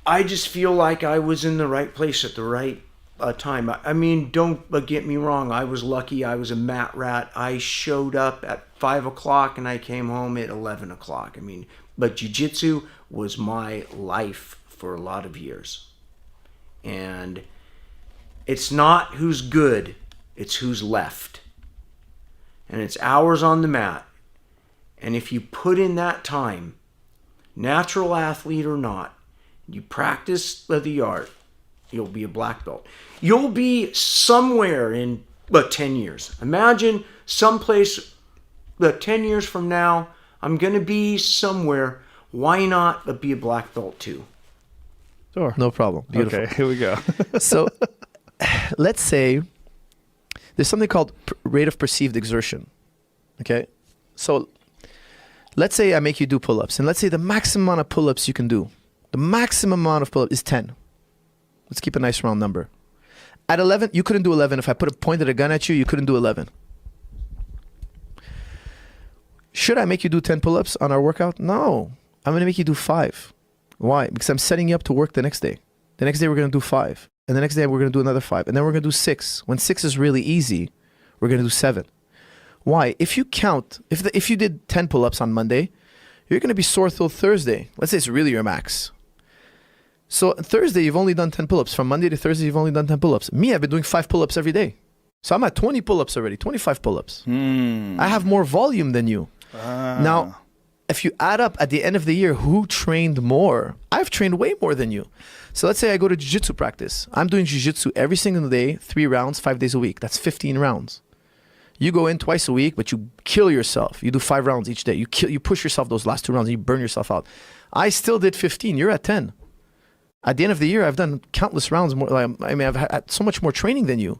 I just feel like I was in the right place at the right time. I mean, don't get me wrong. I was lucky. I was a mat rat. I showed up at 5 o'clock and I came home at 11 o'clock. I mean, but jiu-jitsu was my life for a lot of years. And it's not who's good, it's who's left. And it's hours on the mat. And if you put in that time, natural athlete or not, you practice the art, you'll be a black belt. You'll be somewhere in 10 years. Imagine someplace 10 years from now, I'm going to be somewhere. Why not be a black belt too? Sure. No problem. Beautiful. Okay, here we go. So let's say there's something called rate of perceived exertion. Okay? So let's say I make you do pull-ups, and let's say the maximum amount of pull-ups you can do, the maximum amount of pull-ups is 10. Let's keep a nice round number. At 11, you couldn't do 11. If I pointed a gun at you, you couldn't do 11. Should I make you do 10 pull-ups on our workout? No. I'm going to make you do 5. Why? Because I'm setting you up to work the next day. The next day we're going to do 5. And the next day we're going to do another 5. And then we're going to do 6. When 6 is really easy, we're going to do 7. Why? If you count, if you did 10 pull-ups on Monday, you're going to be sore till Thursday. Let's say it's really your max. So Thursday, you've only done 10 pull-ups. From Monday to Thursday, you've only done 10 pull-ups. Me, I've been doing 5 pull-ups every day. So I'm at 20 pull-ups already, 25 pull-ups. I have more volume than you. Now, if you add up at the end of the year, who trained more? I've trained way more than you. So let's say I go to jiu-jitsu practice. I'm doing jiu-jitsu every single day, 3 rounds, 5 days a week. That's 15 rounds. You go in twice a week, but you kill yourself. You do 5 rounds each day. You push yourself those last 2 rounds and you burn yourself out. I still did 15. You're at 10. At the end of the year, I've done countless rounds more. I've had so much more training than you.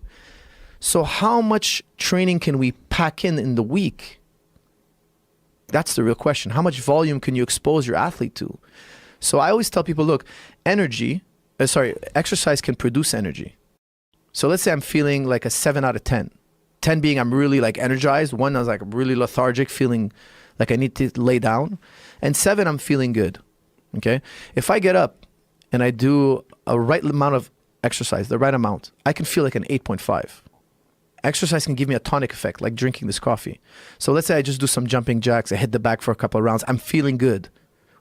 So how much training can we pack in the week? That's the real question. How much volume can you expose your athlete to? So I always tell people, look, exercise can produce energy. So let's say I'm feeling like a 7 out of 10. 10 being I'm really like energized. 1, I was like really lethargic, feeling like I need to lay down. And 7, I'm feeling good. Okay? If I get up and I do a right amount of exercise, the right amount, I can feel like an 8.5. Exercise can give me a tonic effect, like drinking this coffee. So let's say I just do some jumping jacks, I hit the back for a couple of rounds, I'm feeling good.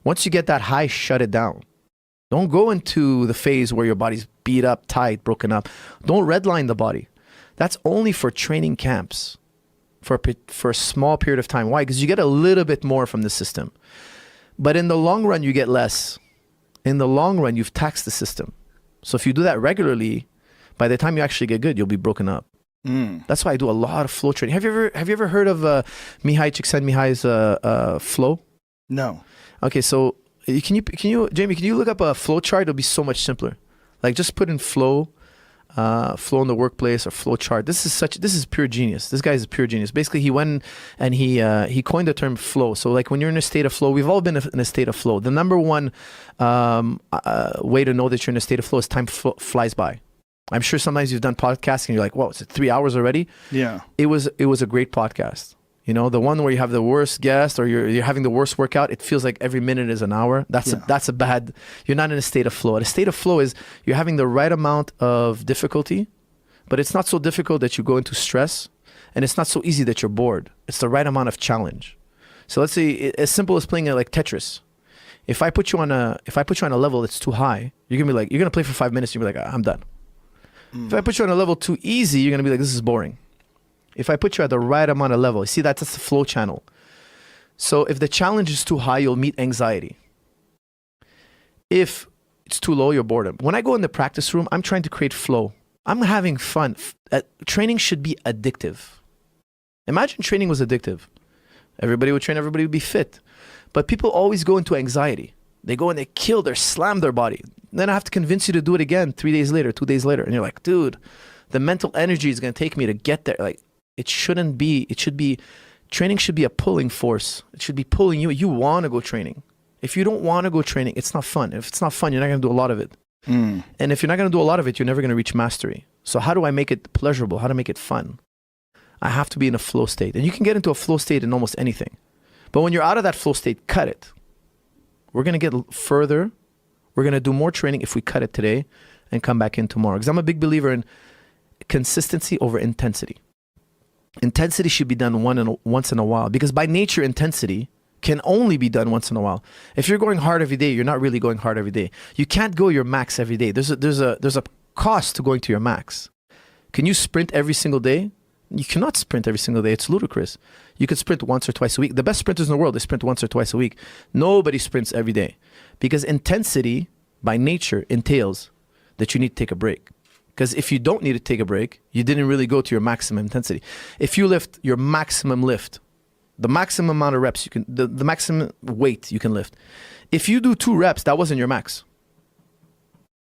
Once you get that high, shut it down. Don't go into the phase where your body's beat up, tight, broken up. Don't redline the body. That's only for training camps, for a small period of time. Why? Because you get a little bit more from the system. But in the long run, you get less. In the long run, you've taxed the system. So if you do that regularly, by the time you actually get good, you'll be broken up. That's why I do a lot of flow training. Have you ever heard of Mihai Csikszentmihalyi's flow? No. Okay, so Jamie, can you look up a flow chart? It'll be so much simpler. Like just put in flow in the workplace or flow chart. This is pure genius. This guy is a pure genius. Basically, he went and he coined the term flow. So like when you're in a state of flow, we've all been in a state of flow. The number one way to know that you're in a state of flow is time flies by. I'm sure sometimes you've done podcasts and you're like, whoa, is it 3 hours already? Yeah. It was a great podcast. You know, the one where you have the worst guest or you're having the worst workout, it feels like every minute is an hour. That's a bad, you're not in a state of flow. A state of flow is you're having the right amount of difficulty, but it's not so difficult that you go into stress, and it's not so easy that you're bored. It's the right amount of challenge. So let's say as simple as playing like Tetris. If I put you on a level that's too high, you're gonna play for 5 minutes, you're gonna be like, I'm done. If I put you on a level too easy, you're going to be like, this is boring. If I put you at the right amount of level, you see that's the flow channel. So if the challenge is too high, you'll meet anxiety. If it's too low, you're boredom. When I go in the practice room, I'm trying to create flow. I'm having fun. Training should be addictive. Imagine training was addictive. Everybody would train, everybody would be fit. But people always go into anxiety. They go and they slam their body. Then I have to convince you to do it again 3 days later, 2 days later. And you're like, dude, the mental energy is going to take me to get there. Like, training should be a pulling force. It should be pulling you. You want to go training. If you don't want to go training, it's not fun. If it's not fun, you're not going to do a lot of it. And if you're not going to do a lot of it, you're never going to reach mastery. So how do I make it pleasurable? How to make it fun? I have to be in a flow state. And you can get into a flow state in almost anything. But when you're out of that flow state, cut it. We're going to get further. We're going to do more training if we cut it today and come back in tomorrow. Because I'm a big believer in consistency over intensity. Intensity should be done once in a while, because by nature, intensity can only be done once in a while. If you're going hard every day, you're not really going hard every day. You can't go your max every day. There's a cost to going to your max. Can you sprint every single day? You cannot sprint every single day. It's ludicrous. You could sprint once or twice a week. The best sprinters in the world, they sprint once or twice a week. Nobody sprints every day, because intensity by nature entails that you need to take a break. Because if you don't need to take a break, you didn't really go to your maximum intensity. If you lift your maximum lift, the maximum amount of reps you can, the maximum weight you can lift, if you do 2 reps, that wasn't your max.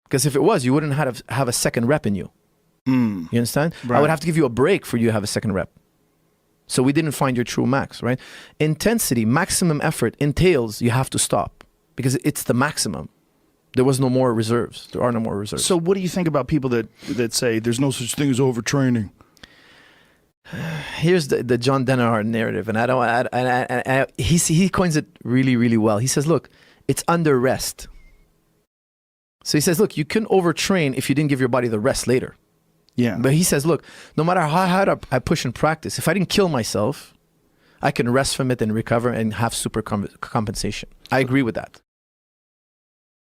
Because if it was, you wouldn't have a second rep in you. You understand? Right. I would have to give you a break for you to have a second rep. So we didn't find your true max, right? Intensity, maximum effort entails you have to stop, because it's the maximum. There was no more reserves. There are no more reserves. So what do you think about people that say there's no such thing as overtraining? Here's the John Denner narrative, and he coins it really, really well. He says, look, it's under rest. So he says, look, you can overtrain if you didn't give your body the rest later. Yeah. But he says, look, no matter how hard I push and practice, if I didn't kill myself, I can rest from it and recover and have super compensation. I agree with that.